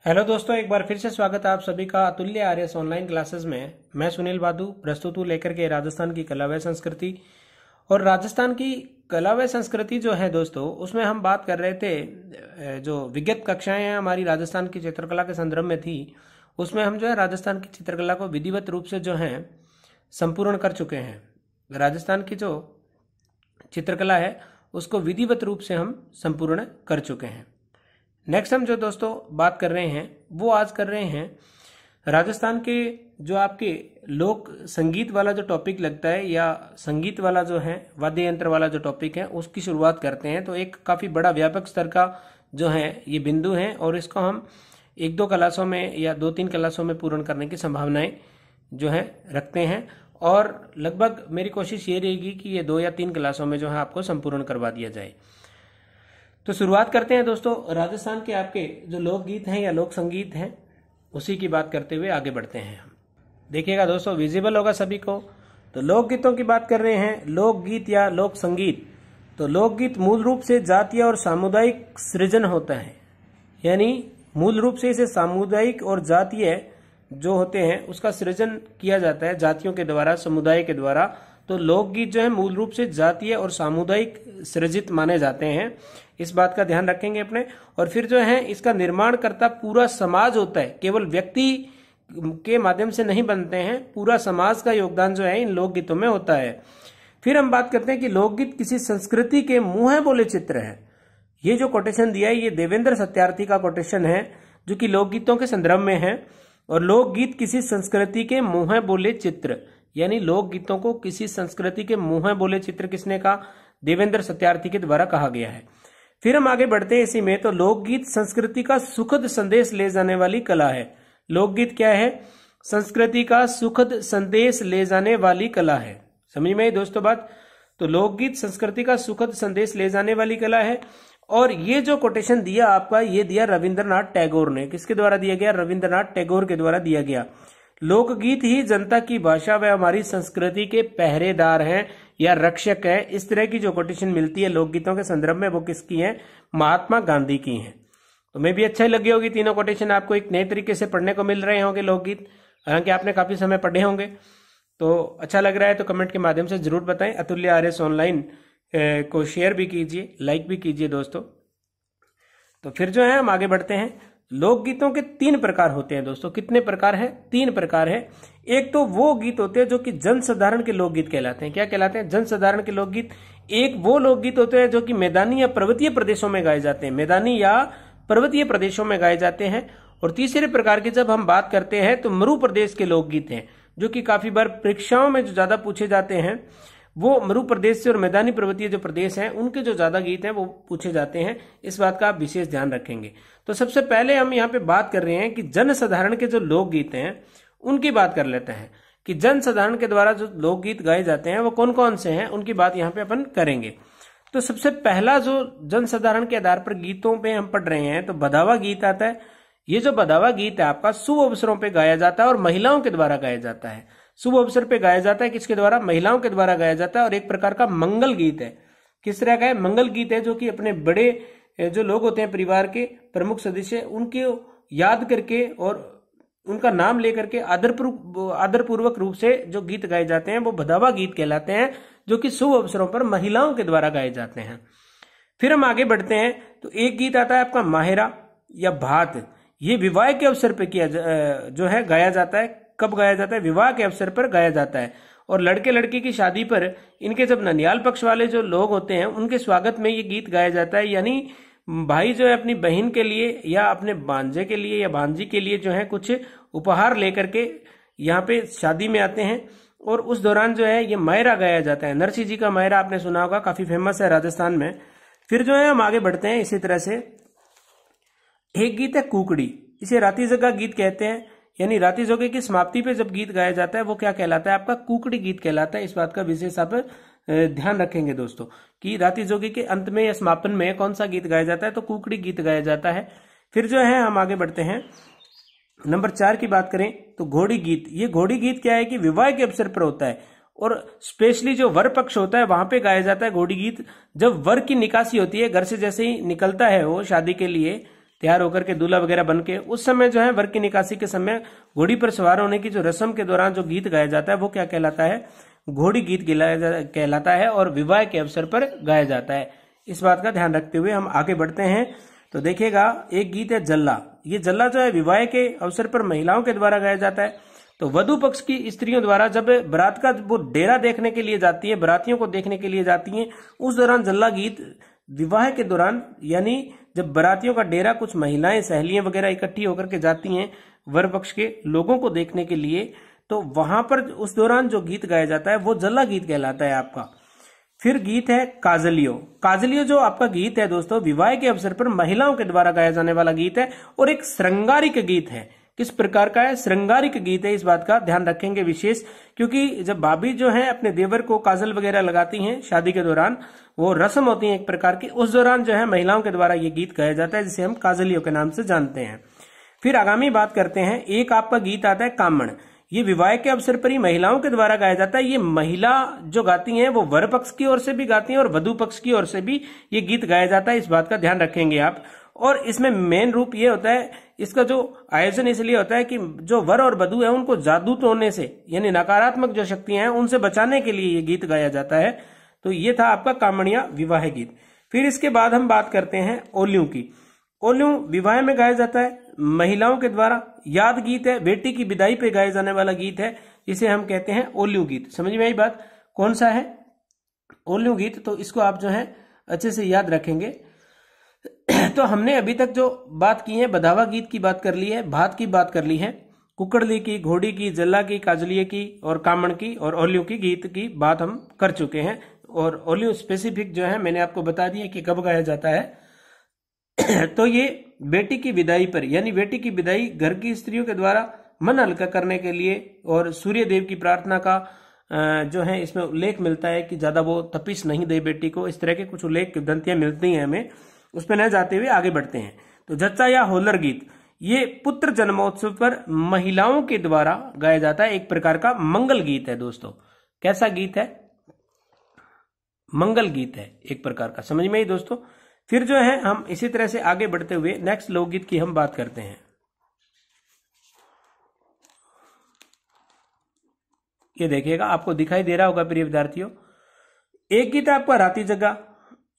Hello दोस्तों, एक बार फिर से स्वागत है आप सभी का अतुल्य आर्यस ऑनलाइन क्लासेस में। मैं सुनील बादू प्रस्तुत हूँ लेकर के राजस्थान की कला व संस्कृति। और राजस्थान की कला व संस्कृति जो है दोस्तों, उसमें हम बात कर रहे थे जो विगत कक्षाएं हैं हमारी राजस्थान की चित्रकला के संदर्भ में थी, उसमें हम जो है राजस्थान की चित्रकला को विधिवत रूप से जो है संपूर्ण कर चुके हैं। राजस्थान की जो चित्रकला है उसको विधिवत रूप से हम संपूर्ण कर चुके हैं। नेक्स्ट हम जो दोस्तों बात कर रहे हैं वो आज कर रहे हैं राजस्थान के जो आपके लोक संगीत वाला जो टॉपिक लगता है या संगीत वाला जो है वाद्य यंत्र वाला जो टॉपिक है उसकी शुरुआत करते हैं। तो एक काफ़ी बड़ा व्यापक स्तर का जो है ये बिंदु है और इसको हम एक दो क्लासों में या दो तीन क्लासों में पूर्ण करने की संभावनाएं जो है रखते हैं और लगभग मेरी कोशिश ये रहेगी कि ये 2 या 3 क्लासों में जो है आपको संपूर्ण करवा दिया जाए। तो शुरुआत करते हैं दोस्तों राजस्थान के आपके जो लोकगीत हैं या लोक संगीत हैं उसी की बात करते हुए आगे बढ़ते हैं हम। देखिएगा दोस्तों, विजिबल होगा सभी को। तो लोकगीतों की बात कर रहे हैं, लोकगीत या लोक संगीत। तो लोकगीत मूल रूप से जातीय और सामुदायिक सृजन होता है, यानी मूल रूप से इसे सामुदायिक और जातीय जो होते हैं उसका सृजन किया जाता है जातियों के द्वारा, समुदाय के द्वारा। तो लोकगीत जो है मूल रूप से जातीय और सामुदायिक सृजित माने जाते हैं, इस बात का ध्यान रखेंगे अपने। और फिर जो है इसका निर्माण करता पूरा समाज होता है, केवल व्यक्ति के माध्यम से नहीं बनते हैं, पूरा समाज का योगदान जो है इन लोकगीतों में होता है। फिर हम बात करते हैं कि लोकगीत किसी संस्कृति के मुंह बोले चित्र है। ये जो कोटेशन दिया है ये देवेंद्र सत्यार्थी का कोटेशन है जो कि लोकगीतों के संदर्भ में है। और लोकगीत किसी संस्कृति के मुंह बोले चित्र, यानी लोकगीतों को किसी संस्कृति के मुंह बोले चित्र किसने कहा? देवेंद्र सत्यार्थी के द्वारा कहा गया है। फिर हम आगे बढ़ते हैं इसी में। तो लोकगीत संस्कृति का सुखद संदेश ले जाने वाली कला है। लोकगीत क्या है? संस्कृति का सुखद संदेश ले जाने वाली कला है। समझ में आई दोस्तों बात? तो लोकगीत संस्कृति का सुखद संदेश ले जाने वाली कला है। और ये जो कोटेशन दिया आपका, ये दिया रविंद्रनाथ टैगोर ने। किसके द्वारा दिया गया? रविंद्रनाथ टैगोर के द्वारा दिया गया। लोकगीत ही जनता की भाषा व हमारी संस्कृति के पहरेदार हैं या रक्षक हैं। इस तरह की जो कोटेशन मिलती है लोकगीतों के संदर्भ में वो किसकी है? महात्मा गांधी की है। तो मैं भी अच्छा ही लगी होगी, तीनों कोटेशन आपको एक नए तरीके से पढ़ने को मिल रहे होंगे लोकगीत, हालांकि आपने काफी समय पढ़े होंगे। तो अच्छा लग रहा है तो कमेंट के माध्यम से जरूर बताएं। अतुल्य आर्यस ऑनलाइन को शेयर भी कीजिए, लाइक भी कीजिए दोस्तों। तो फिर जो है हम आगे बढ़ते हैं। लोकगीतों के 3 प्रकार होते हैं दोस्तों। कितने प्रकार है? 3 प्रकार है। एक तो वो गीत होते हैं जो कि जनसाधारण के लोकगीत कहलाते हैं। क्या कहलाते हैं? जनसाधारण के लोकगीत। एक वो लोकगीत होते हैं जो कि मैदानी या पर्वतीय प्रदेशों में गाए जाते हैं, मैदानी या पर्वतीय प्रदेशों में गाए जाते हैं। और तीसरे प्रकार की जब हम बात करते हैं तो मरु प्रदेश के लोकगीत हैं जो कि काफी बार परीक्षाओं में जो ज्यादा पूछे जाते हैं, वो मरु प्रदेश से और मैदानी पर्वतीय जो प्रदेश हैं उनके जो ज्यादा गीत हैं वो पूछे जाते हैं। इस बात का आप विशेष ध्यान रखेंगे। तो सबसे पहले हम यहाँ पे बात कर रहे हैं कि जनसाधारण के जो लोकगीत हैं उनकी बात कर लेते हैं कि जनसाधारण के द्वारा जो लोकगीत गाए जाते हैं वो कौन कौन से हैं, उनकी बात यहाँ पे अपन करेंगे। तो सबसे पहला जो जनसाधारण के आधार पर गीतों पे हम पढ़ रहे हैं तो बधावा गीत आता है। ये जो बधावा गीत है आपका शुभ अवसरों पे गाया जाता है और महिलाओं के द्वारा गाया जाता है। शुभ अवसर पे गाया जाता है, किसके द्वारा? महिलाओं के द्वारा गाया जाता है। और एक प्रकार का मंगल गीत है। किस तरह का है? मंगल गीत है जो कि अपने बड़े जो लोग होते हैं परिवार के प्रमुख सदस्य, उनके याद करके और उनका नाम लेकर के आदरपूर्वक रूप से जो गीत गाए जाते हैं वो बधावा गीत कहलाते हैं, जो कि शुभ अवसरों पर महिलाओं के द्वारा गाए जाते हैं। फिर हम आगे बढ़ते हैं तो एक गीत आता है आपका माहेरा या भात। ये विवाह के अवसर पर किया जो है गाया जाता है। कब गाया जाता है? विवाह के अवसर पर गाया जाता है। और लड़के लड़की की शादी पर इनके जब ननियाल पक्ष वाले जो लोग होते हैं उनके स्वागत में ये गीत गाया जाता है। यानी भाई जो है अपनी बहन के लिए या अपने भांजे के लिए या भांजी के लिए जो है कुछ उपहार लेकर के यहाँ पे शादी में आते हैं और उस दौरान जो है ये मायरा गाया जाता है। नरसिंह जी का मायरा आपने सुना होगा, काफी फेमस है राजस्थान में। फिर जो है हम आगे बढ़ते हैं इसी तरह से। एक गीत है कुकड़ी। इसे राती जगा गीत कहते हैं, यानी राती जोगे की समाप्ति पे जब गीत गाया जाता है वो क्या कहलाता है? आपका कुकड़ी गीत कहलाता है। इस बात का विशेष आप ध्यान रखेंगे दोस्तों कि राती जोगे के अंत में या समापन में कौन सा गीत गाया जाता है? तो कुकड़ी गीत गाया जाता है। फिर जो है हम आगे बढ़ते हैं। नंबर 4 की बात करें तो घोड़ी गीत। ये घोड़ी गीत क्या है कि विवाह के अवसर पर होता है और स्पेशली जो वर पक्ष होता है वहां पे गाया जाता है घोड़ी गीत। जब वर की निकासी होती है, घर से जैसे ही निकलता है वो शादी के लिए, तैयार होकर के दूल्हा वगैरह बन के, उस समय जो है वर की निकासी के समय घोड़ी पर सवार होने की जो रस्म के दौरान जो गीत गाया जाता है वो क्या कहलाता है, घोड़ी गीत कहलाता है और विवाह के अवसर पर गाया जाता है। इस बात का ध्यान रखते हुए हम आगे बढ़ते हैं। तो देखिएगा एक गीत है जल्ला। ये जल्ला जो है विवाह के अवसर पर महिलाओं के द्वारा गाया जाता है। तो वधु पक्ष की स्त्रियों द्वारा जब बारात का वो डेरा देखने के लिए जाती है, बारातियों को देखने के लिए जाती हैं, उस दौरान जल्ला गीत विवाह के दौरान, यानी जब बारातियों का डेरा कुछ महिलाएं सहेलियां वगैरह इकट्ठी होकर के जाती हैं वर पक्ष के लोगों को देखने के लिए, तो वहां पर उस दौरान जो गीत गाया जाता है वो जल्ला गीत कहलाता है आपका। फिर गीत है काजलियो। काजलियो जो आपका गीत है दोस्तों, विवाह के अवसर पर महिलाओं के द्वारा गाया जाने वाला गीत है और एक श्रृंगारिक गीत है। किस प्रकार का है, श्रृंगारिक गीत है। इस बात का ध्यान रखेंगे विशेष, क्योंकि जब भाभी जो है अपने देवर को काजल वगैरह लगाती हैं शादी के दौरान, वो रस्म होती है एक प्रकार की, उस दौरान जो है महिलाओं के द्वारा ये गीत गाया जाता है, जिसे हम काजलियो के नाम से जानते हैं। फिर आगामी बात करते हैं, एक आपका गीत आता है कामण। ये विवाह के अवसर पर ही महिलाओं के द्वारा गाया जाता है। ये महिला जो गाती हैं वो वर पक्ष की ओर से भी गाती हैं और वधु पक्ष की ओर से भी ये गीत गाया जाता है। इस बात का ध्यान रखेंगे आप। और इसमें मेन रूप ये होता है, इसका जो आयोजन इसलिए होता है कि जो वर और वधु है उनको जादू टोने से, यानी नकारात्मक जो शक्तियां हैं उनसे बचाने के लिए ये गीत गाया जाता है। तो ये था आपका कामणिया विवाह गीत। फिर इसके बाद हम बात करते हैं ओल्यूं की। ओल्यूं विवाह में गाया जाता है महिलाओं के द्वारा। याद गीत है, बेटी की विदाई पे गाए जाने वाला गीत है, जिसे हम कहते हैं ओल्यूं गीत। समझ में आई बात, कौन सा है ओल्यूं गीत? तो इसको आप जो है अच्छे से याद रखेंगे। तो हमने अभी तक जो बात की है, बधावा गीत की बात कर ली है, भात की बात कर ली है, कुकड़ली की, घोड़ी की, जल्ला की, काजलिये की और कामण की और ओल्यूं की गीत की बात हम कर चुके हैं। और ओल्यूं स्पेसिफिक जो है मैंने आपको बता दिया कि कब गाया जाता है। तो ये बेटी की विदाई पर, यानी बेटी की विदाई घर की स्त्रियों के द्वारा मन हल्का करने के लिए और सूर्य देव की प्रार्थना का जो है इसमें उल्लेख मिलता है कि ज्यादा वो तपिश नहीं दे बेटी को। इस तरह के कुछ उल्लेख किंवदंतियां मिलती हैं हमें, उस पर न जाते हुए आगे बढ़ते हैं। तो जच्चा या होलर गीत, ये पुत्र जन्मोत्सव पर महिलाओं के द्वारा गाया जाता है, एक प्रकार का मंगल गीत है दोस्तों। कैसा गीत है? मंगल गीत है एक प्रकार का। समझ में आई दोस्तों। फिर जो है हम इसी तरह से आगे बढ़ते हुए नेक्स्ट लोकगीत की हम बात करते हैं। ये देखिएगा, आपको दिखाई दे रहा होगा प्रिय विद्यार्थियों, एक गीत है आपका राती जगा,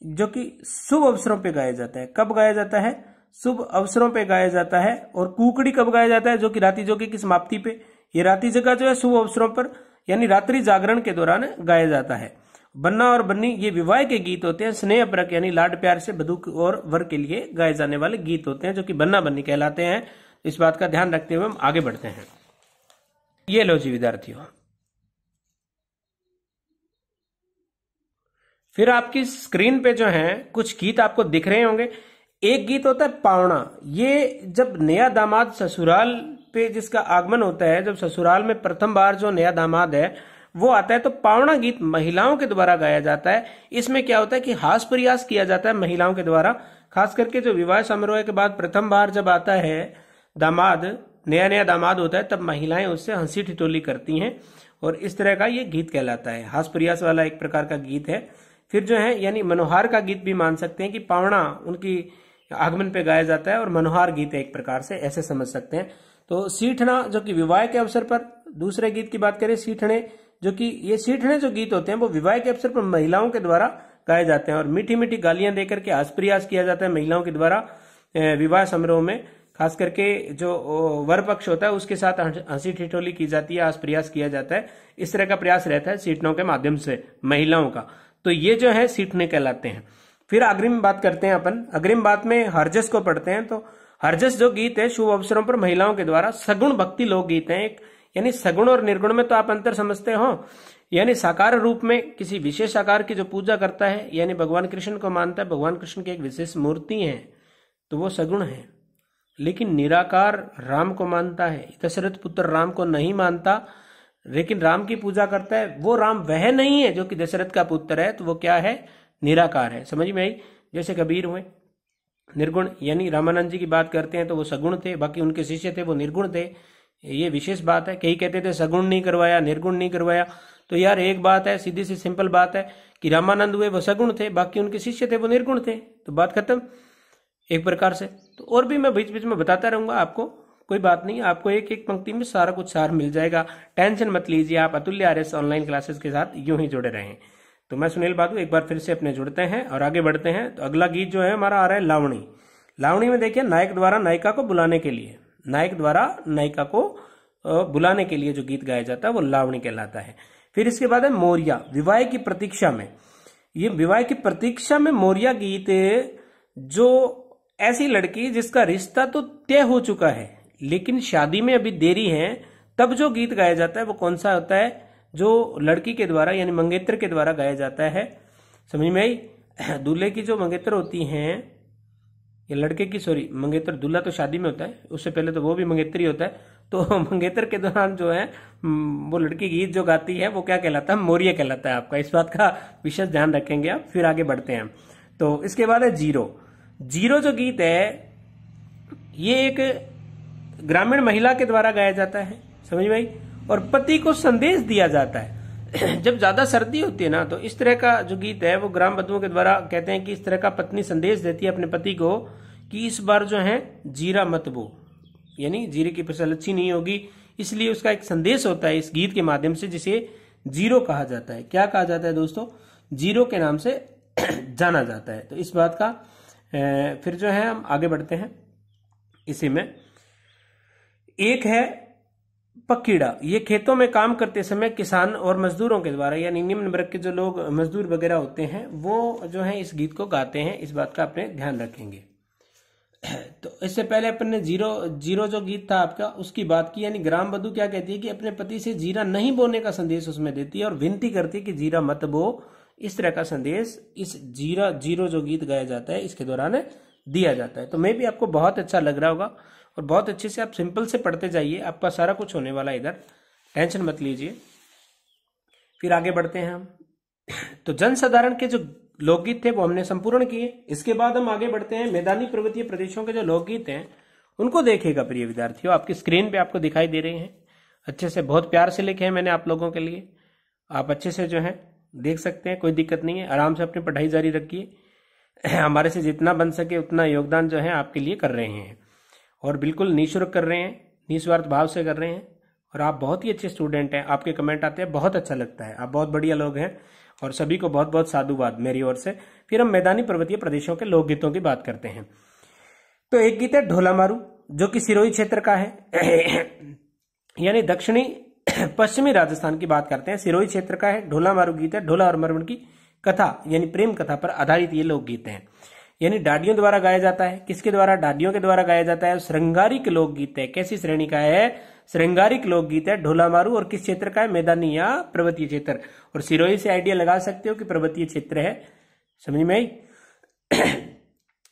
जो कि शुभ अवसरों पे गाया जाता है। कब गाया जाता है? शुभ अवसरों पे गाया जाता है। और कुकड़ी कब गाया जाता है? जो कि राती जोगी की समाप्ति पे। ये राती जगा जो है शुभ अवसरों पर, यानी रात्रि जागरण के दौरान गाया जाता है। बन्ना और बन्नी ये विवाह के गीत होते हैं, स्नेह परक यानी लाड प्यार से वधु और वर के लिए गाए जाने वाले गीत होते हैं, जो कि बन्ना बन्नी कहलाते हैं। इस बात का ध्यान रखते हुए हम आगे बढ़ते हैं। ये लो जी विद्यार्थियों, फिर आपकी स्क्रीन पे जो है कुछ गीत आपको दिख रहे होंगे। एक गीत होता है पावना। ये जब नया दामाद ससुराल पे जिसका आगमन होता है, जब ससुराल में प्रथम बार जो नया दामाद है वो आता है, तो पावना गीत महिलाओं के द्वारा गाया जाता है। इसमें क्या होता है कि हास प्रयास किया जाता है महिलाओं के द्वारा, खास करके जो विवाह समारोह के बाद प्रथम बार जब आता है दामाद, नया नया दामाद होता है, तब महिलाएं उससे हंसी ठिठोली करती हैं और इस तरह का ये गीत कहलाता है। हास प्रयास वाला एक प्रकार का गीत है। फिर जो है यानी मनोहार का गीत भी मान सकते हैं कि पावना उनकी आगमन पे गाया जाता है और मनोहार गीत है एक प्रकार से, ऐसे समझ सकते हैं। तो सीठना जो कि विवाह के अवसर पर, दूसरे गीत की बात करें सीठने, जो कि ये सीठने जो गीत होते हैं वो विवाह के अवसर पर महिलाओं के द्वारा गाए जाते हैं और मीठी मीठी गालियां देकर के हास प्रयास किया जाता है महिलाओं के द्वारा विवाह समारोह में। खास करके जो वर पक्ष होता है उसके साथ हंसी ठिठोली की जाती है, हास प्रयास किया जाता है। इस तरह का प्रयास रहता है सीटनों के माध्यम से महिलाओं का। तो ये जो है सीटने कहलाते हैं। फिर अग्रिम बात करते हैं अपन। अग्रिम बात में हरजस को पढ़ते हैं। तो हरजस जो गीत है शुभ अवसरों पर महिलाओं के द्वारा सगुण भक्ति लोक गीत है एक, यानी सगुण और निर्गुण में तो आप अंतर समझते हो। यानी साकार रूप में किसी विशेष आकार की जो पूजा करता है, यानी भगवान कृष्ण को मानता है, भगवान कृष्ण की एक विशेष मूर्ति है, तो वो सगुण है। लेकिन निराकार राम को मानता है, दशरथ पुत्र राम को नहीं मानता, लेकिन राम की पूजा करता है, वो राम वह नहीं है जो कि दशरथ का पुत्र है, तो वो क्या है? निराकार है। समझ में आई? जैसे कबीर हुए निर्गुण, यानी रामानंद जी की बात करते हैं तो वो सगुण थे, बाकी उनके शिष्य थे वो निर्गुण थे। ये विशेष बात है। कई कहते थे सगुण नहीं करवाया, निर्गुण नहीं करवाया। तो यार एक बात है, सीधी सी सिंपल बात है कि रामानंद हुए वो सगुण थे, बाकी उनके शिष्य थे वो निर्गुण थे, तो बात खत्म। एक प्रकार से। तो और भी मैं बीच बीच में बताता रहूंगा आपको, कोई बात नहीं, आपको एक एक पंक्ति में सारा कुछ सार मिल जाएगा। टेंशन मत लीजिए, आप अतुल्य आरएस ऑनलाइन क्लासेस के साथ यूं ही जुड़े रहें। तो मैं सुनील बादू एक बार फिर से अपने जुड़ते हैं और आगे बढ़ते हैं। तो अगला गीत जो है हमारा आ रहा है लावणी। लावणी में देखिए, नायक द्वारा नायिका को बुलाने के लिए, नायक द्वारा नायिका को बुलाने के लिए जो गीत गाया जाता है वो लावणी कहलाता है। फिर इसके बाद है मोरिया, विवाह की प्रतीक्षा में। ये विवाह की प्रतीक्षा में मोरिया गीत, जो ऐसी लड़की जिसका रिश्ता तो तय हो चुका है लेकिन शादी में अभी देरी है, तब जो गीत गाया जाता है वो कौन सा होता है? जो लड़की के द्वारा यानी मंगेतर के द्वारा गाया जाता है। समझ में आई? दूल्हे की जो मंगेतर होती हैं, या लड़के की, सॉरी मंगेतर, दूल्हा तो शादी में होता है, उससे पहले तो वो भी मंगेतर ही होता है। तो मंगेतर के दौरान जो है वो लड़की गीत जो गाती है वो क्या कहलाता है? मोरिया कहलाता है आपका। इस बात का विशेष ध्यान रखेंगे आप। फिर आगे बढ़ते हैं। तो इसके बाद है जीरो। जीरो जो गीत है ये एक ग्रामीण महिला के द्वारा गाया जाता है, समझ में आई? और पति को संदेश दिया जाता है। जब ज्यादा सर्दी होती है ना, तो इस तरह का जो गीत है वो ग्राम बधुओं के द्वारा कहते हैं कि इस तरह का पत्नी संदेश देती है अपने पति को कि इस बार जो है जीरा मत बो, यानी जीरे की फसल अच्छी नहीं होगी। इसलिए उसका एक संदेश होता है इस गीत के माध्यम से, जिसे जीरो कहा जाता है। क्या कहा जाता है दोस्तों? जीरो के नाम से जाना जाता है। तो इस बात का फिर जो है हम आगे बढ़ते हैं। इसी में एक है पकीड़ा। ये खेतों में काम करते समय किसान और मजदूरों के द्वारा, यानी निम्न वर्ग के जो लोग मजदूर वगैरह होते हैं वो जो है इस गीत को गाते हैं। इस बात का अपने ध्यान रखेंगे। तो इससे पहले अपन ने जीरो जो गीत था आपका उसकी बात की, यानी ग्राम बधू क्या कहती है कि अपने पति से जीरा नहीं बोने का संदेश उसमें देती है और विनती करती है कि जीरा मत बो। इस तरह का संदेश इस जीरो जो गीत गाया जाता है इसके दौरान दिया जाता है। तो मैं भी आपको बहुत अच्छा लग रहा होगा और बहुत अच्छे से आप सिंपल से पढ़ते जाइए, आपका सारा कुछ होने वाला है इधर, टेंशन मत लीजिए। फिर आगे बढ़ते हैं हम। तो जनसाधारण के जो लोकगीत थे वो हमने संपूर्ण किए। इसके बाद हम आगे बढ़ते हैं। मैदानी पर्वतीय प्रदेशों के जो लोकगीत हैं उनको देखिएगा प्रिय विद्यार्थियों, आपकी स्क्रीन पे आपको दिखाई दे रहे हैं। अच्छे से बहुत प्यार से लिखे हैं मैंने आप लोगों के लिए, आप अच्छे से जो है देख सकते हैं, कोई दिक्कत नहीं है। आराम से अपनी पढ़ाई जारी रखिए। हमारे से जितना बन सके उतना योगदान जो है आपके लिए कर रहे हैं और बिल्कुल निःशुल्क कर रहे हैं, निस्वार्थ भाव से कर रहे हैं। और आप बहुत ही अच्छे स्टूडेंट हैं, आपके कमेंट आते हैं, बहुत अच्छा लगता है, आप बहुत बढ़िया लोग हैं और सभी को बहुत बहुत साधुवाद मेरी ओर से। फिर हम मैदानी पर्वतीय प्रदेशों के लोकगीतों की बात करते हैं। तो एक गीत है ढोला मारू, जो कि सिरोही क्षेत्र का है, यानी दक्षिणी पश्चिमी राजस्थान की बात करते हैं, सिरोही क्षेत्र का है। ढोला मारू गीत है, ढोला और मरवण की कथा यानी प्रेम कथा पर आधारित ये लोकगीत हैं, यानी डाडियों द्वारा गाया जाता है। किसके द्वारा? डाडियों के द्वारा गाया जाता है। श्रृंगारिक लोकगीत है। कैसी श्रेणी का है? श्रृंगारिक लोकगीत है ढोला मारू। और किस क्षेत्र का है? मैदानी या पर्वतीय क्षेत्र। और सिरोही से आइडिया लगा सकते हो कि पर्वतीय क्षेत्र है, समझ में आई?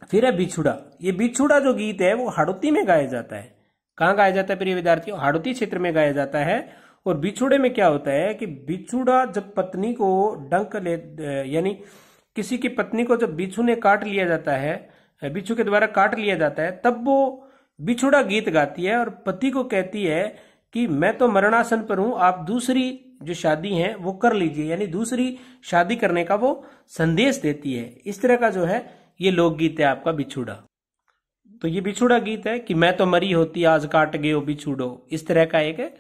फिर है बिछुड़ा। ये बिछुड़ा जो गीत है वो हाड़ौती में गाया जाता है। कहाँ गाया जाता है प्रिय विद्यार्थियों? हाड़ौती क्षेत्र में गाया जाता है। और बिछुड़े में क्या होता है कि बिछुड़ा जब पत्नी को डंक ले, यानी किसी की पत्नी को जब बिच्छू ने काट लिया जाता है, बिच्छू के द्वारा काट लिया जाता है, तब वो बिछुड़ा गीत गाती है और पति को कहती है कि मैं तो मरणासन पर हूं, आप दूसरी जो शादी है वो कर लीजिए, यानी दूसरी शादी करने का वो संदेश देती है। इस तरह का जो है ये लोकगीत है आपका बिछुड़ा। तो ये बिछुड़ा गीत है कि मैं तो मरी होती आज काट गए हो बिछुड़ो, इस तरह का एक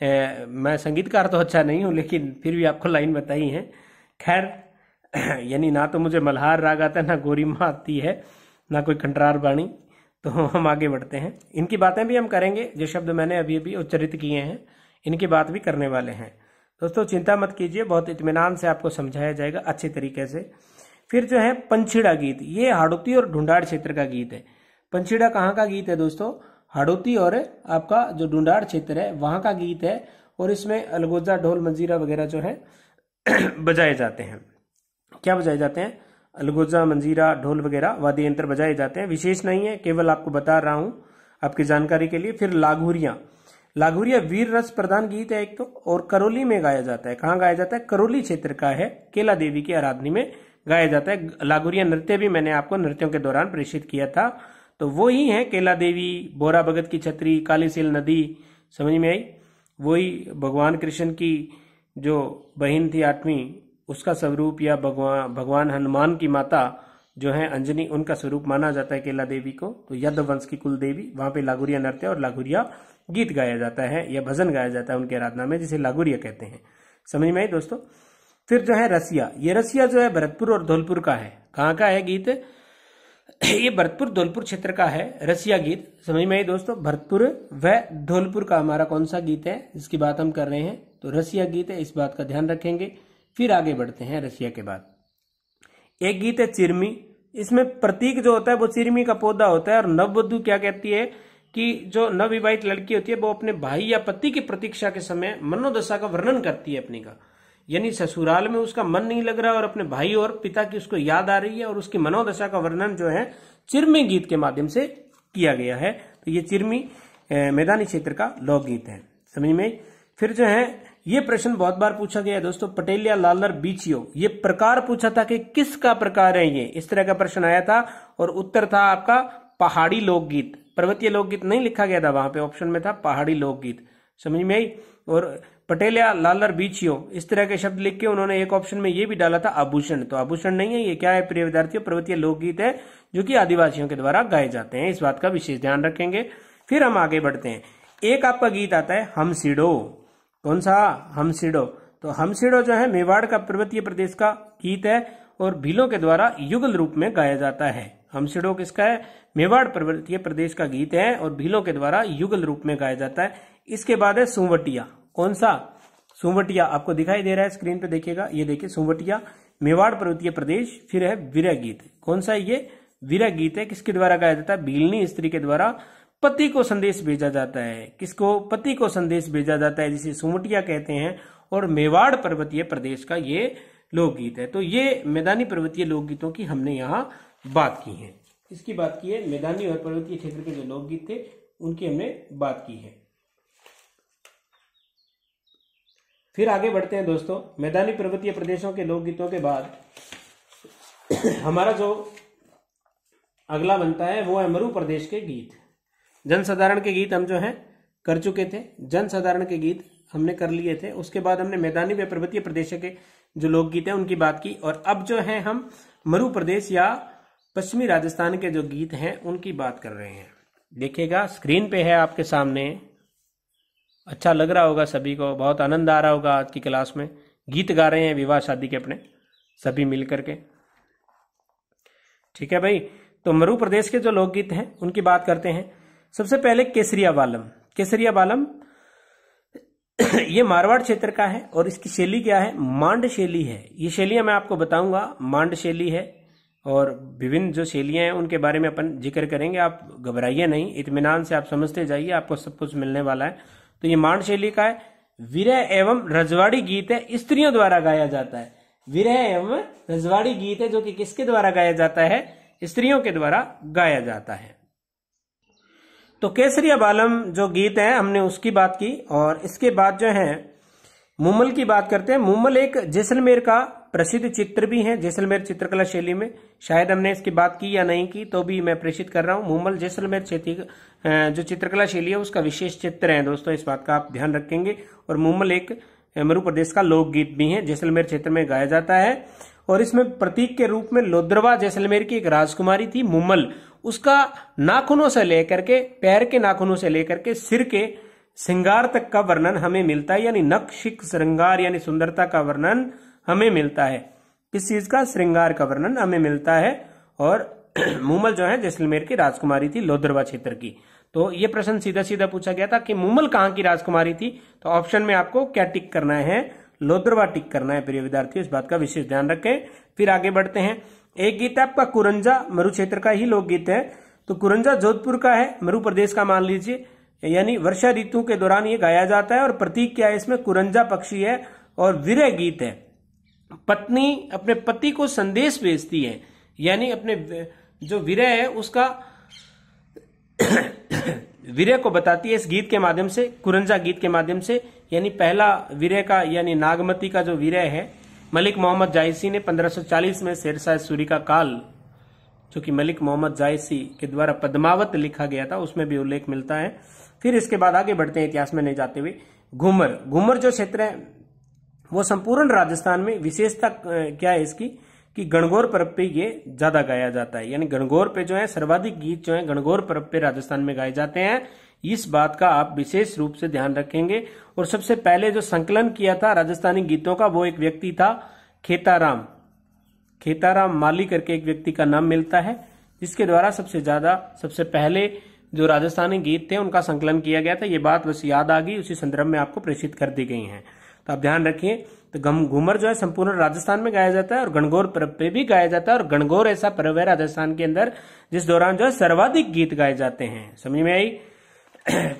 मैं संगीतकार तो अच्छा नहीं हूं लेकिन फिर भी आपको लाइन बताई है। खैर, यानी ना तो मुझे मल्हार राग आता है, ना गोरीमा आती है, ना कोई कंटरार बाणी। तो हम आगे बढ़ते हैं। इनकी बातें भी हम करेंगे, जो शब्द मैंने अभी अभी उच्चरित किए हैं इनकी बात भी करने वाले हैं। दोस्तों चिंता मत कीजिए, बहुत इत्मीनान से आपको समझाया जाएगा अच्छे तरीके से। फिर जो है पंछीड़ा गीत, ये हाड़ौती और ढूंढाड़ क्षेत्र का गीत है। पंछीड़ा कहाँ का गीत है दोस्तों? हाड़ौती और आपका जो ढूंढाड़ क्षेत्र है वहां का गीत है। और इसमें अलगोजा, ढोल, मंजीरा वगैरह जो है बजाए जाते हैं। क्या बजाए जाते हैं? अलगोजा, मंजीरा, ढोल वगैरह वाद्य यंत्र बजाए जाते हैं। विशेष नहीं है, केवल आपको बता रहा हूं आपकी जानकारी के लिए। फिर लागुरिया, लागुरिया वीर रस प्रधान गीत है एक तो, और करौली में गाया जाता है। कहाँ गाया जाता है? करौली क्षेत्र का है, केला देवी की आराधना में गाया जाता है। लागुरिया नृत्य भी मैंने आपको नृत्यों के दौरान प्रेषित किया था, तो वो ही है केला देवी, बोरा भगत की छतरी, कालीसील नदी, समझ में आई? वही भगवान कृष्ण की जो बहन थी 8वीं, उसका स्वरूप, या भगवान हनुमान की माता जो है अंजनी, उनका स्वरूप माना जाता है केला देवी को। तो यादव वंश की कुल देवी, वहां पे लागुरिया नृत्य और लागुरिया गीत गाया जाता है या भजन गाया जाता है उनके आराधना में, जिसे लागुरिया कहते हैं। समझ में आई दोस्तों। फिर जो है रसिया, ये रसिया जो है भरतपुर और धौलपुर का है। कहाँ का है गीत? ये भरतपुर धौलपुर क्षेत्र का है रसिया गीत। समझ में आई दोस्तों। भरतपुर व धौलपुर का हमारा कौन सा गीत है जिसकी बात हम कर रहे हैं? तो रसिया गीत है, इस बात का ध्यान रखेंगे। फिर आगे बढ़ते हैं रसिया के बाद। एक गीत है चिरमी। इसमें प्रतीक जो होता है वो चिरमी का पौधा होता है। और नववधु क्या कहती है कि जो नवविवाहित लड़की होती है वो अपने भाई या पति की प्रतीक्षा के समय मनोदशा का वर्णन करती है अपनी का, यानी ससुराल में उसका मन नहीं लग रहा और अपने भाई और पिता की उसको याद आ रही है, और उसकी मनोदशा का वर्णन जो है चिरमी गीत के माध्यम से किया गया है। तो ये चिरमी मैदानी क्षेत्र का लोकगीत है। समझ में। फिर जो है ये प्रश्न बहुत बार पूछा गया है दोस्तों, पटेलिया लालर बीचियो, ये प्रकार पूछा था कि किसका प्रकार है ये, इस तरह का प्रश्न आया था और उत्तर था आपका पहाड़ी लोकगीत। पर्वतीय लोकगीत नहीं लिखा गया था वहां पे, ऑप्शन में था पहाड़ी लोकगीत। समझ में आई। और पटेलिया लालर बीचियो इस तरह के शब्द लिख के उन्होंने एक ऑप्शन में ये भी डाला था आभूषण। तो आभूषण नहीं है, ये क्या है प्रिय विद्यार्थियों? पर्वतीय लोकगीत है जो कि आदिवासियों के द्वारा गाए जाते हैं। इस बात का विशेष ध्यान रखेंगे। फिर हम आगे बढ़ते हैं। एक आपका गीत आता है हमसिडो। कौन सा? हमसिडो। तो हमसिडो जो है मेवाड़ का पर्वतीय प्रदेश का गीत है और भीलों के द्वारा युगल रूप में गाया जाता है। हमसिडो किसका है? मेवाड़ पर्वतीय प्रदेश का गीत है और भीलों के द्वारा युगल रूप में गाया जाता है। इसके बाद है सुवटिया। कौन सा? सुवटिया आपको दिखाई दे रहा है स्क्रीन पे, देखिएगा। ये देखिए सुवटिया, मेवाड़ पर्वतीय प्रदेश। फिर है विरह गीत। कौन सा? ये विरह गीत है। किसके द्वारा गाया जाता है? भीलनी स्त्री के द्वारा पति को संदेश भेजा जाता है। किसको? पति को संदेश भेजा जाता है, जिसे सुवटिया कहते हैं। और मेवाड़ पर्वतीय प्रदेश का ये लोकगीत है। तो ये मैदानी पर्वतीय लोकगीतों की हमने यहाँ बात की है। इसकी बात की है, मैदानी और पर्वतीय क्षेत्र के जो लोकगीत थे उनकी हमने बात की है। फिर आगे बढ़ते हैं दोस्तों। मैदानी पर्वतीय प्रदेशों के लोकगीतों के बाद हमारा जो अगला बनता है वो है मरु प्रदेश के गीत। जनसाधारण के गीत हम जो हैं कर चुके थे, जनसाधारण के गीत हमने कर लिए थे। उसके बाद हमने मैदानी व पर्वतीय प्रदेश के जो लोकगीत हैं उनकी बात की। और अब जो है हम मरु प्रदेश या पश्चिमी राजस्थान के जो गीत हैं उनकी बात कर रहे हैं। देखिएगा स्क्रीन पे है आपके सामने। अच्छा लग रहा होगा सभी को, बहुत आनंद आ रहा होगा आज की क्लास में। गीत गा रहे हैं विवाह शादी के अपने सभी मिलकर के। ठीक है भाई। तो मरु प्रदेश के जो लोकगीत हैं उनकी बात करते हैं। सबसे पहले केसरिया बालम। केसरिया बालम ये मारवाड़ क्षेत्र का है और इसकी शैली क्या है? मांड शैली है। ये शैलियां मैं आपको बताऊंगा, मांड शैली है। और विभिन्न जो शैलियां हैं उनके बारे में अपन जिक्र करेंगे। आप घबराइए नहीं, इत्मीनान से आप समझते जाइए, आपको सब कुछ मिलने वाला है। तो ये मांड शैली का है। विरह एवं रजवाड़ी गीत है, स्त्रियों द्वारा गाया जाता है। विरह एवं रजवाड़ी गीत है जो कि किसके द्वारा गाया जाता है? स्त्रियों के द्वारा गाया जाता है। तो केसरिया बालम जो गीत है हमने उसकी बात की। और इसके बाद जो है मुमल की बात करते हैं। मुमल एक जैसलमेर का प्रसिद्ध चित्र भी है, जैसलमेर चित्रकला शैली में। शायद हमने इसकी बात की या नहीं की, तो भी मैं प्रेषित कर रहा हूं। मुमल जैसलमेर क्षेत्र जो चित्रकला शैली है उसका विशेष चित्र है दोस्तों, इस बात का आप ध्यान रखेंगे। और मुमल एक मरु प्रदेश का लोकगीत भी है, जैसलमेर क्षेत्र में गाया जाता है। और इसमें प्रतीक के रूप में लोद्रवा जैसलमेर की एक राजकुमारी थी मुमल, उसका नाखूनों से लेकर के, पैर के नाखूनों से लेकर के सिर के श्रृंगार तक का वर्णन हमें मिलता है। यानी नक्शिक श्रृंगार यानी सुंदरता का वर्णन हमें मिलता है। किस चीज का? श्रृंगार का वर्णन हमें मिलता है। और मुमल जो है जैसलमेर की राजकुमारी थी, लोद्रवा क्षेत्र की। तो ये प्रश्न सीधा सीधा पूछा गया था कि मुमल कहाँ की राजकुमारी थी। तो ऑप्शन में आपको क्या टिक करना है? लोद्रवा टिक करना है प्रिय विद्यार्थियों, इस बात का विशेष ध्यान रखें। फिर आगे बढ़ते हैं। एक गीत है आपका कुरंजा, मरु क्षेत्र का ही लोकगीत है। तो कुरंजा जोधपुर का है, मरु प्रदेश का मान लीजिए। यानी वर्षा ऋतु के दौरान ये गाया जाता है। और प्रतीक क्या है इसमें? कुरंजा पक्षी है। और विरह गीत है। पत्नी अपने पति को संदेश भेजती है, यानी अपने जो विरह है उसका विरह को बताती है इस गीत के माध्यम से, कुरंजा गीत के माध्यम से। यानी पहला विरह का यानी नागमती का जो विरह है, मलिक मोहम्मद जायसी ने 1540 में शेरशाह सूरी का काल, जो कि मलिक मोहम्मद जायसी के द्वारा पद्मावत लिखा गया था, उसमें भी उल्लेख मिलता है। फिर इसके बाद आगे बढ़ते हैं, इतिहास में नहीं जाते हुए। घूमर, घूमर जो क्षेत्र है वो संपूर्ण राजस्थान में, विशेषता क्या है इसकी कि गणगौर पर्व पे ये ज्यादा गाया जाता है, यानी गणगौर पे जो है सर्वाधिक गीत जो है गणगौर पर्व पे राजस्थान में गाए जाते हैं। इस बात का आप विशेष रूप से ध्यान रखेंगे। और सबसे पहले जो संकलन किया था राजस्थानी गीतों का वो एक व्यक्ति था खेताराम माली करके एक व्यक्ति का नाम मिलता है, जिसके द्वारा सबसे पहले जो राजस्थानी गीत थे उनका संकलन किया गया था। ये बात बस याद आ गई, उसी संदर्भ में आपको प्रेषित कर दी गई है, तो आप ध्यान रखिए। तो घूमर जो है संपूर्ण राजस्थान में गाया जाता है और गणगौर पर्व पे भी गाया जाता है। और गणगौर ऐसा पर्व है राजस्थान के अंदर जिस दौरान जो है सर्वाधिक गीत गाए जाते हैं। समझ में आई।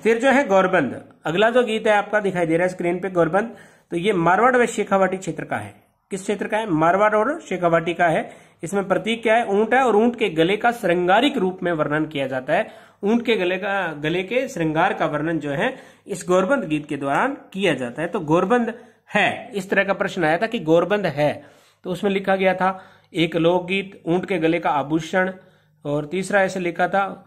फिर जो है गौरबंद, अगला जो गीत है आपका दिखाई दे रहा है स्क्रीन पे गौरबंद, तो ये मारवाड़ व शेखावाटी क्षेत्र का है। किस क्षेत्र का है? मारवाड़ और शेखावाटी का है। इसमें प्रतीक क्या है? ऊंट है और ऊंट के गले का श्रृंगारिक रूप में वर्णन किया जाता है। ऊंट के गले के श्रृंगार का वर्णन जो है इस गौरबंद गीत के दौरान किया जाता है। तो गौरबंद है, इस तरह का प्रश्न आया था कि गौरबंद है, तो उसमें लिखा गया था एक लोकगीत, ऊंट के गले का आभूषण, और तीसरा ऐसे लिखा था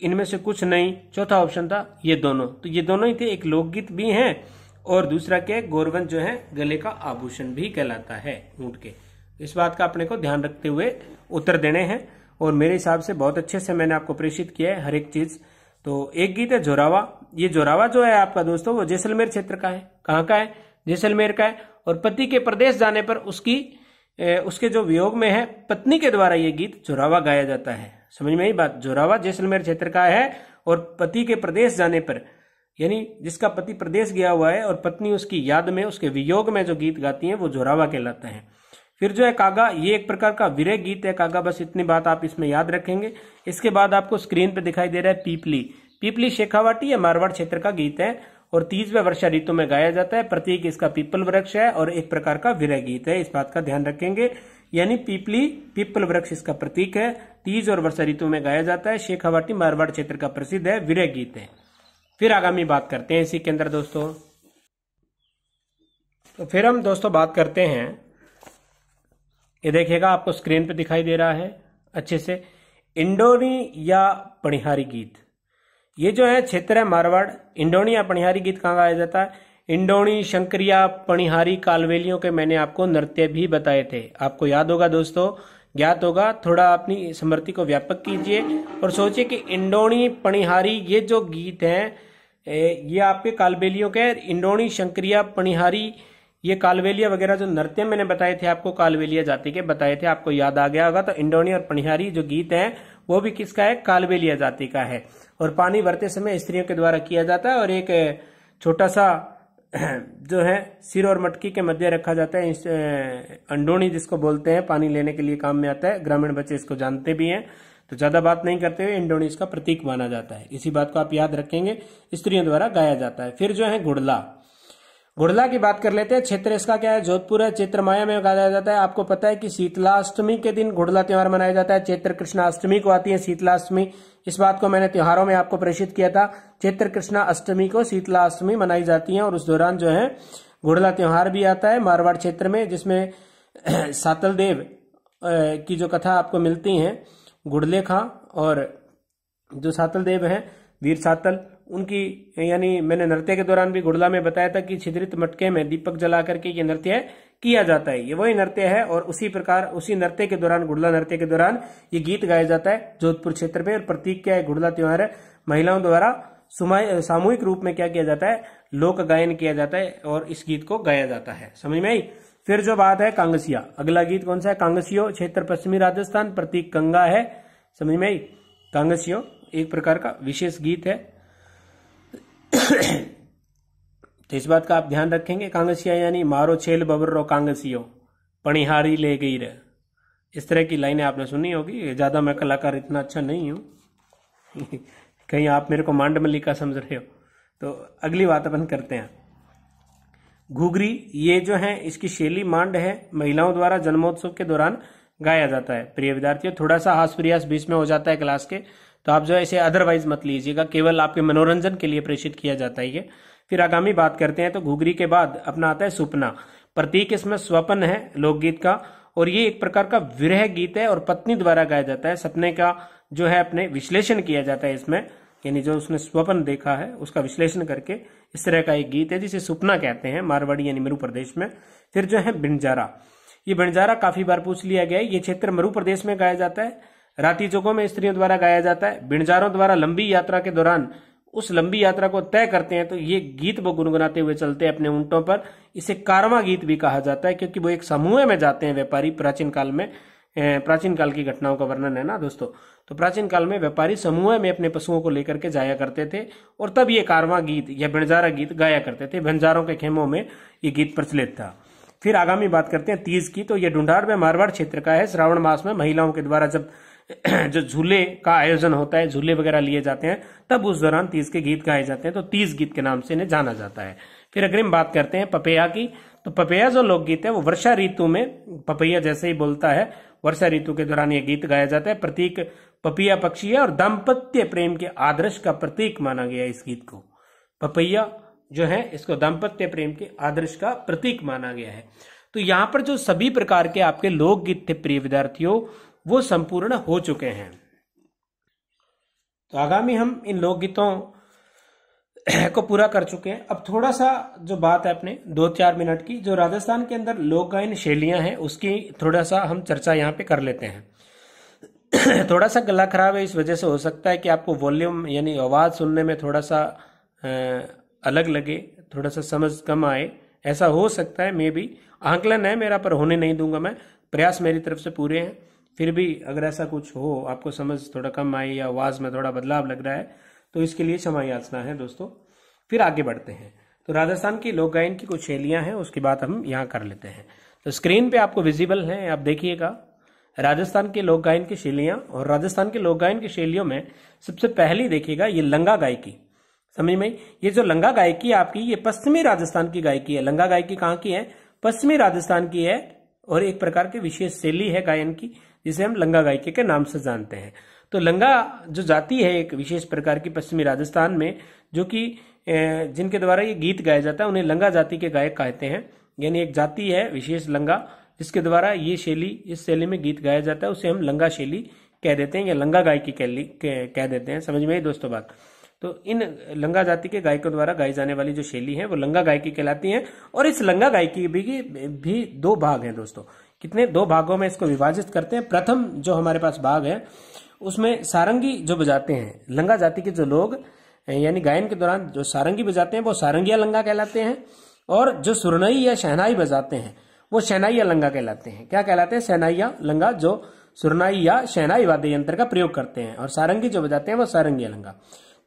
इनमें से कुछ नहीं, चौथा ऑप्शन था ये दोनों। तो ये दोनों ही थे, एक लोकगीत भी है और दूसरा क्या है, गौरबंद जो है गले का आभूषण भी कहलाता है ऊंट के। इस बात का अपने को ध्यान रखते हुए उत्तर देने हैं, और मेरे हिसाब से बहुत अच्छे से मैंने आपको प्रेषित किया है हर एक चीज। तो एक गीत है जोरावा। ये जोरावा जो है आपका दोस्तों वो जैसलमेर क्षेत्र का है। कहाँ का है? जैसलमेर का है। और पति के प्रदेश जाने पर उसके जो वियोग में है पत्नी के द्वारा ये गीत जोरावा गाया जाता है। समझ में आई बात? जोरावा जैसलमेर क्षेत्र का है और पति के प्रदेश जाने पर, यानी जिसका पति प्रदेश गया हुआ है और पत्नी उसकी याद में उसके वियोग में जो गीत गाती है वो जोरावा कहलाता है। फिर जो है कागा, ये एक प्रकार का विरह गीत है कागा, बस इतनी बात आप इसमें याद रखेंगे। इसके बाद आपको स्क्रीन पे दिखाई दे रहा है पीपली। पीपली शेखावाटी या मारवाड़ क्षेत्र का गीत है और तीज व वर्षा ऋतु में गाया जाता है। प्रतीक इसका पीपल वृक्ष है और एक प्रकार का विरह गीत है, इस बात का ध्यान रखेंगे। यानी पीपली पीपल वृक्ष इसका प्रतीक है, तीज और वर्षा ऋतु में गाया जाता है। शेखावाटी मारवाड़ क्षेत्र का प्रसिद्ध है, विरह गीत है। फिर आगामी बात करते हैं इसी के अंदर दोस्तों। तो फिर हम दोस्तों बात करते हैं, ये देखिएगा आपको स्क्रीन पे दिखाई दे रहा है अच्छे से, इंडोनी या पणिहारी गीत। ये जो है क्षेत्र है मारवाड़। इंडोनी या पणिहारी गीत कहाँ गाया जाता है? इंडोनी, शंकरिया, पणिहारी कालवेलियों के मैंने आपको नृत्य भी बताए थे, आपको याद होगा दोस्तों, ज्ञात होगा। थोड़ा अपनी स्मृति को व्यापक कीजिए और सोचिए कि इंडोनी, पणिहारी ये जो गीत हैं ये आपके कालबेलियों के, इंडोनी, शंकरिया, पणिहारी ये कालबेलिया वगैरह जो नृत्य मैंने बताए थे आपको, कालबेलिया जाति के बताए थे, आपको याद आ गया होगा। तो इंडोनी और पणिहारी जो गीत हैं वो भी किसका है? कालबेलिया जाति का है। और पानी भरते समय स्त्रियों के द्वारा किया जाता है और एक छोटा सा जो है सिर और मटकी के मध्य रखा जाता है, इस अंडोनी जिसको बोलते हैं, पानी लेने के लिए काम में आता है। ग्रामीण बच्चे इसको जानते भी हैं, तो ज्यादा बात नहीं करते हुए इंडोनी इसका प्रतीक माना जाता है। इसी बात को आप याद रखेंगे, स्त्रियों द्वारा गाया जाता है। फिर जो है घुड़ला, घुड़ला की बात कर लेते हैं। क्षेत्र इसका क्या है? जोधपुर है। चैत्र माया में गाया जाता है। आपको पता है कि शीतलाष्टमी के दिन घुड़ला त्योहार मनाया जाता है। चैत्र कृष्णाष्टमी को आती है शीतलाष्टमी, इस बात को मैंने त्योहारों में आपको प्रेषित किया था। चैत्र कृष्णाष्टमी को शीतलाष्टमी मनाई जाती है और उस दौरान जो है घुड़ला त्योहार भी आता है मारवाड़ क्षेत्र में, जिसमें सातल देव की जो कथा आपको मिलती है, घुड़ले खां और जो सातल देव है वीर सातल, उनकी, यानी मैंने नृत्य के दौरान भी घुड़ला में बताया था कि छिद्रित मटके में दीपक जला करके ये नृत्य किया जाता है। ये वही नृत्य है और उसी प्रकार उसी नृत्य के दौरान, घुड़ला नृत्य के दौरान ये गीत गाया जाता है जोधपुर क्षेत्र में। और प्रतीक क्या है? घुड़ला त्योहार है। महिलाओं द्वारा सामूहिक रूप में क्या किया जाता है? लोक गायन किया जाता है और इस गीत को गाया जाता है। समझ में आई? फिर जो बात है कांगसिया, अगला गीत कौन सा है? कांगसियो, क्षेत्र पश्चिमी राजस्थान, प्रतीक गंगा है। समझ में आई? कांगसियो एक प्रकार का विशेष गीत है। तो इस बात का आप ध्यान रखेंगे। कांगसिया यानी मारो छेल बबरो कांगसियो, पणिहारी ले गई रे, इस तरह की लाइनें आपने सुनी होगी। ज्यादा मैं कलाकार इतना अच्छा नहीं हूं कहीं आप मेरे को मांड मल्लिका समझ रहे हो। तो अगली बात अपन करते हैं। घुघरी, ये जो है इसकी शैली मांड है, महिलाओं द्वारा जन्मोत्सव के दौरान गाया जाता है। प्रिय विद्यार्थियों, थोड़ा सा हास प्रयास बीच में हो जाता है क्लास के, तो आप जो है इसे अदरवाइज मत लीजिएगा, केवल आपके मनोरंजन के लिए प्रेषित किया जाता है ये। फिर आगामी बात करते हैं। तो घुघरी के बाद अपना आता है सुपना। प्रतीक इसमें स्वप्न है लोकगीत का, और ये एक प्रकार का विरह गीत है और पत्नी द्वारा गाया जाता है। सपने का जो है अपने विश्लेषण किया जाता है इसमें, यानी जो उसने स्वप्न देखा है उसका विश्लेषण करके इस तरह का एक गीत है जिसे सुपना कहते हैं मारवाड़ी यानी मरु प्रदेश में। फिर जो है बिंजारा, ये बंजारा काफी बार पूछ लिया गया है। ये क्षेत्र मरु प्रदेश में गाया जाता है। राती जोगों में स्त्रियों द्वारा गाया जाता है। बिणजारों द्वारा लंबी यात्रा के दौरान उस लंबी यात्रा को तय करते हैं तो ये गीत वो गुनगुनाते हुए चलते हैं अपने ऊंटों पर। इसे कारवां गीत भी कहा जाता है क्योंकि वो एक समूह में जाते हैं व्यापारी। प्राचीन काल की घटनाओं का वर्णन है ना दोस्तों। तो प्राचीन काल में व्यापारी समूह में अपने पशुओं को लेकर के जाया करते थे और तब ये कारवां गीत या बंजारा गीत गाया करते थे। बंजारों के खेमों में ये गीत प्रचलित था। फिर आगामी बात करते हैं तीज की। तो ये ढूंढाड़ में मारवाड़ क्षेत्र का है। श्रावण मास में महिलाओं के द्वारा जब जो झूले का आयोजन होता है, झूले वगैरह लिए जाते हैं, तब उस दौरान तीज के गीत गाए जाते हैं। तो तीज गीत के नाम से इन्हें जाना जाता है। फिर अग्रिम बात करते हैं पपैया की। तो पपैया जो लोकगीत है वो वर्षा ऋतु में, पपैया जैसे ही बोलता है, वर्षा ऋतु के दौरान ये गीत गाया जाता है। प्रतीक पपैया पक्षी है और दाम्पत्य प्रेम के आदर्श का प्रतीक माना गया इस गीत को। पपैया जो है इसको दाम्पत्य प्रेम के आदर्श का प्रतीक माना गया है। तो यहाँ पर जो सभी प्रकार के आपके लोकगीत थे प्रिय विद्यार्थियों, वो संपूर्ण हो चुके हैं। तो आगामी हम इन लोकगीतों को पूरा कर चुके हैं। अब थोड़ा सा जो बात है अपने 2-4 मिनट की, जो राजस्थान के अंदर लोक गायन शैलियां हैं उसकी थोड़ा सा हम चर्चा यहाँ पे कर लेते हैं। थोड़ा सा गला खराब है, इस वजह से हो सकता है कि आपको वॉल्यूम यानी आवाज सुनने में थोड़ा सा अलग लगे, थोड़ा सा समझ कम आए, ऐसा हो सकता है। मे भी आंकलन है मेरा, पर होने नहीं दूंगा मैं। प्रयास मेरी तरफ से पूरे हैं। फिर भी अगर ऐसा कुछ हो, आपको समझ थोड़ा कम आए या आवाज में थोड़ा बदलाव लग रहा है, तो इसके लिए क्षमा याचना है दोस्तों। फिर आगे बढ़ते हैं। तो राजस्थान की लोक गायन की कुछ शैलियां हैं, उसकी बात हम यहाँ कर लेते हैं। तो स्क्रीन पे आपको विजिबल है, आप देखिएगा राजस्थान के लोक गायन की शैलियां। और राजस्थान के लोक गायन की शैलियों में सबसे पहली देखिएगा ये लंगा गायकी। समझ में? ये जो लंगा गायकी आपकी, ये पश्चिमी राजस्थान की गायकी है। लंगा गायकी कहाँ की है? पश्चिमी राजस्थान की है और एक प्रकार की विशेष शैली है गायन की, जिसे हम लंगा गायकी के नाम से जानते हैं। तो लंगा जो जाति है एक विशेष प्रकार की पश्चिमी राजस्थान में, जो कि जिनके द्वारा ये गीत गाया जाता है, उन्हें लंगा जाति के गायक कहते हैं। यानी एक जाति है विशेष लंगा, जिसके द्वारा ये शैली, इस शैली में गीत गाया जाता है, उसे हम लंगा शैली कह देते हैं या लंगा गायकी कह देते हैं। समझ में आई दोस्तों बात? तो इन लंगा जाति के गायकों द्वारा गाई जाने वाली जो शैली है वो लंगा गायकी कहलाती है। और इस लंगा गायकी भी 2 भाग हैं दोस्तों। कितने? 2 भागों में इसको विभाजित करते हैं। प्रथम जो हमारे पास भाग है उसमें सारंगी जो बजाते हैं, लंगा जाति के जो लोग यानी गायन के दौरान जो सारंगी बजाते हैं वो सारंगिया लंगा कहलाते हैं। और जो सुरनई या शहनाई बजाते हैं वो शहनाइया लंगा कहलाते हैं। क्या कहलाते हैं? शहनाइया लंगा, जो सुरनाई या शहनाई वाद्य यंत्र का प्रयोग करते हैं। और सारंगी जो बजाते हैं वो सारंगिया लंगा।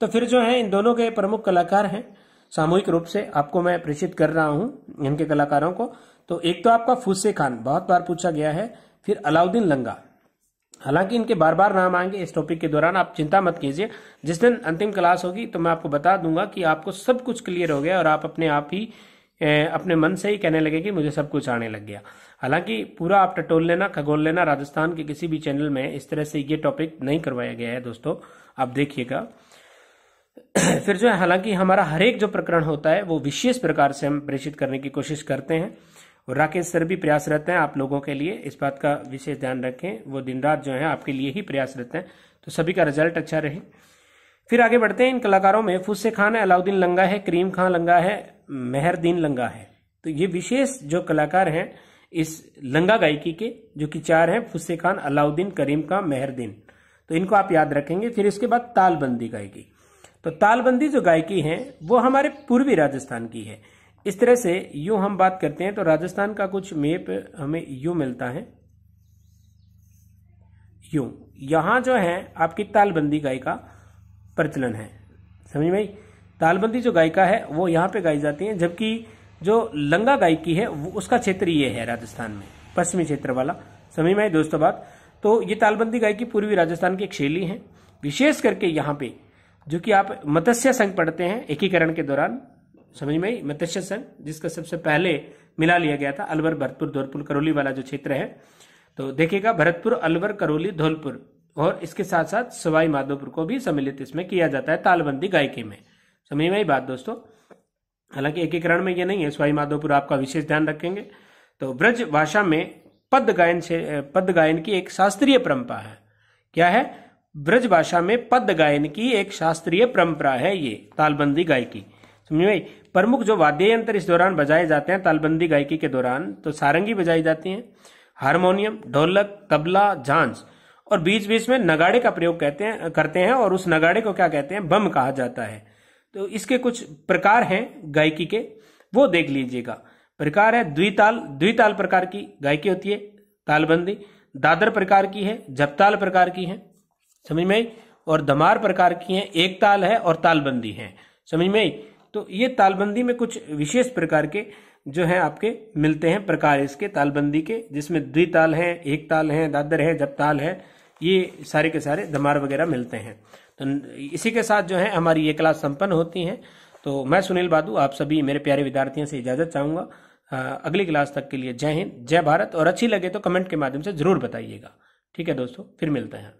तो फिर जो है इन दोनों के प्रमुख कलाकार हैं, सामूहिक रूप से आपको मैं प्रेषित कर रहा हूं इनके कलाकारों को। तो एक तो आपका फूसे खान, बहुत बार पूछा गया है। फिर अलाउद्दीन लंगा। हालांकि इनके बार बार नाम आएंगे इस टॉपिक के दौरान, आप चिंता मत कीजिए। जिस दिन अंतिम क्लास होगी तो मैं आपको बता दूंगा कि आपको सब कुछ क्लियर हो गया और आप अपने आप ही अपने मन से ही कहने लगे कि मुझे सब कुछ आने लग गया। हालांकि पूरा आप टटोल लेना, खगोल लेना, राजस्थान के किसी भी चैनल में इस तरह से ये टॉपिक नहीं करवाया गया है दोस्तों, आप देखिएगा। फिर जो है, हालांकि हमारा हर एक जो प्रकरण होता है वो विशेष प्रकार से हम प्रेषित करने की कोशिश करते हैं और राकेश सर भी प्रयासरत हैं आप लोगों के लिए। इस बात का विशेष ध्यान रखें, वो दिन रात जो है आपके लिए ही प्रयासरत हैं। तो सभी का रिजल्ट अच्छा रहे। फिर आगे बढ़ते हैं। इन कलाकारों में फुस्से खान है, अलाउद्दीन लंगा है, करीम खान लंगा है, मेहरदीन लंगा है। तो ये विशेष जो कलाकार हैं इस लंगा गायकी के, जो कि 4 हैं, फुस्से खान, अलाउद्दीन, करीम खान, मेहरदीन। तो इनको आप याद रखेंगे। फिर इसके बाद तालबंदी गायकी। तो तालबंदी जो गायकी है वो हमारे पूर्वी राजस्थान की है। इस तरह से यूं हम बात करते हैं तो राजस्थान का कुछ मैप हमें यूं मिलता है, यूं। यहां जो है आपकी तालबंदी गायिका प्रचलन है। समझ में? तालबंदी जो गायिका है वो यहां पे गाई जाती है, जबकि जो लंगा गायकी है वो उसका क्षेत्र ये है राजस्थान में, पश्चिमी क्षेत्र वाला। समझ में आई दोस्तों बात? तो ये तालबंदी गायकी पूर्वी राजस्थान की एक शैली है। विशेष करके यहाँ पे जो कि आप मत्स्य संघ पढ़ते हैं एकीकरण के दौरान, समझ में? मत्स्य संघ जिसका सबसे पहले मिला लिया गया था, अलवर, भरतपुर, धौलपुर, करौली वाला जो क्षेत्र है। तो देखिएगा भरतपुर, अलवर, करौली, धौलपुर और इसके साथ साथ सवाई माधोपुर को भी सम्मिलित इसमें किया जाता है तालबंदी गायकी में। समझ में आई बात दोस्तों? हालांकि एकीकरण में ये नहीं है, सवाई माधोपुर आपका विशेष ध्यान रखेंगे। तो ब्रज भाषा में पद गायन की एक शास्त्रीय परंपरा है। क्या है? ब्रज भाषा में पद गायन की एक शास्त्रीय परंपरा है ये तालबंदी गायकी। समझ में? प्रमुख जो वाद्य यंत्र इस दौरान बजाए जाते हैं तालबंदी गायकी के दौरान, तो सारंगी बजाई जाती है, हारमोनियम, ढोलक, तबला, झांझ, और बीच बीच में नगाड़े का प्रयोग करते हैं और उस नगाड़े को क्या कहते हैं? बम कहा जाता है। तो इसके कुछ प्रकार हैं गायकी के, वो देख लीजिएगा। प्रकार है द्विताल, द्विताल प्रकार की गायकी होती है तालबंदी, दादर प्रकार की है, जपताल प्रकार की है, समझ में आई? और धमार प्रकार की है, एक ताल है और तालबंदी है, समझ में आई? तो ये तालबंदी में कुछ विशेष प्रकार के जो है आपके मिलते हैं प्रकार इसके तालबंदी के, जिसमें द्विताल है, एक ताल है, दादर है, जपताल है, ये सारे के सारे धमार वगैरह मिलते हैं। तो इसी के साथ जो है हमारी ये क्लास संपन्न होती है। तो मैं सुनील बादू आप सभी मेरे प्यारे विद्यार्थियों से इजाजत चाहूंगा। अगली क्लास तक के लिए जय हिंद, जय भारत, और अच्छी लगे तो कमेंट के माध्यम से जरूर बताइएगा। ठीक है दोस्तों, फिर मिलते हैं।